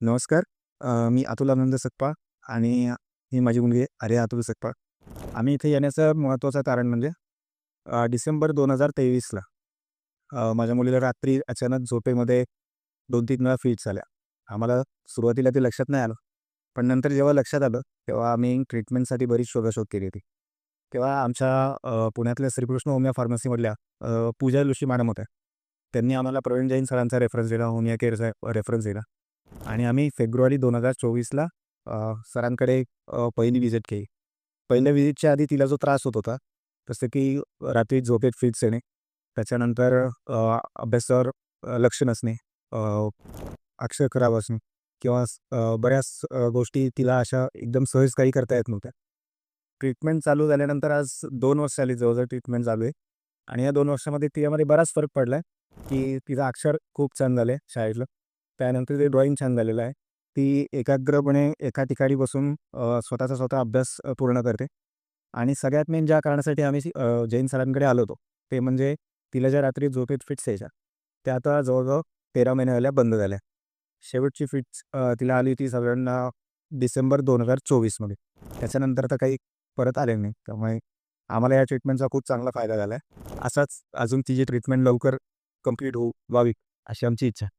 नमस्कार. मी अतुल आनंद सकपाळ आणि ही माझी मुलगी आर्या अतुल सकपाळ. आम्ही इथे येण्याचं महत्त्वाचं कारण म्हणजे डिसेंबर 2023ला माझ्या मुलीला रात्री अचानक झोपेमध्ये 2-3 वेळा फिट्स आल्या. आम्हाला सुरुवातीला ते लक्षात नाही आलं. पण नंतर जेव्हा लक्षात आलं, तेव्हा आम्ही ट्रीटमेंटसाठी बरीच शोधाशोध केली होती. तेव्हा आमच्या पुण्यातल्या श्रीकृष्ण होमिओ फार्मसीमधल्या पूजा जोशी मॅडम होत्या. त्यांनी आम्हाला प्रवीण जैन सरांचा रेफरन्स दिला, होमिओ केअरचा रेफरन्स दिला आणि आम्ही फेब्रुवारी 2024ला सरांकडे पहिली व्हिजिट केली. पहिल्या व्हिजिटच्या आधी तिला जो त्रास होत होता, जसं की रात्री झोपेत फिट्स येणे, त्याच्यानंतर अभ्यासावर लक्ष नसणे, अ, अक्षर खराब असणे किंवा बऱ्याच गोष्टी तिला अशा एकदम सहज काही करता येत नव्हत्या. ट्रीटमेंट चालू झाल्यानंतर आज 2 वर्ष झाली जवळ ट्रीटमेंट चालू आहे आणि या 2 वर्षामध्ये तिच्यामध्ये बराच फरक पडला आहे, की तिचं अक्षर खूप छान झालं आहे शाळेतलं. त्यानंतर ते ड्रॉइंग छान झालेलं आहे. ती एकाग्रपणे एका ठिकाणी बसून स्वतःचा स्वतः अभ्यास पूर्ण करते आणि सगळ्यात मेन ज्या कारणासाठी आम्ही जैन सरांकडे आलो होतो, ते म्हणजे तिला ज्या रात्री झोपेत फिट्स यायच्या, त्या आता जवळ-जवळ 13 महिने झाल्या बंद झाल्या. शेवटची फिट्स तिला आली होती साधारण डिसेंबर 2024मध्ये. त्याच्यानंतर तर काही परत आले नाही. त्यामुळे आम्हाला या ट्रीटमेंटचा खूप चांगला फायदा झाला आहे. असाच अजून तिची ट्रीटमेंट लवकर कंप्लीट व्हावी अशी आमची इच्छा आहे.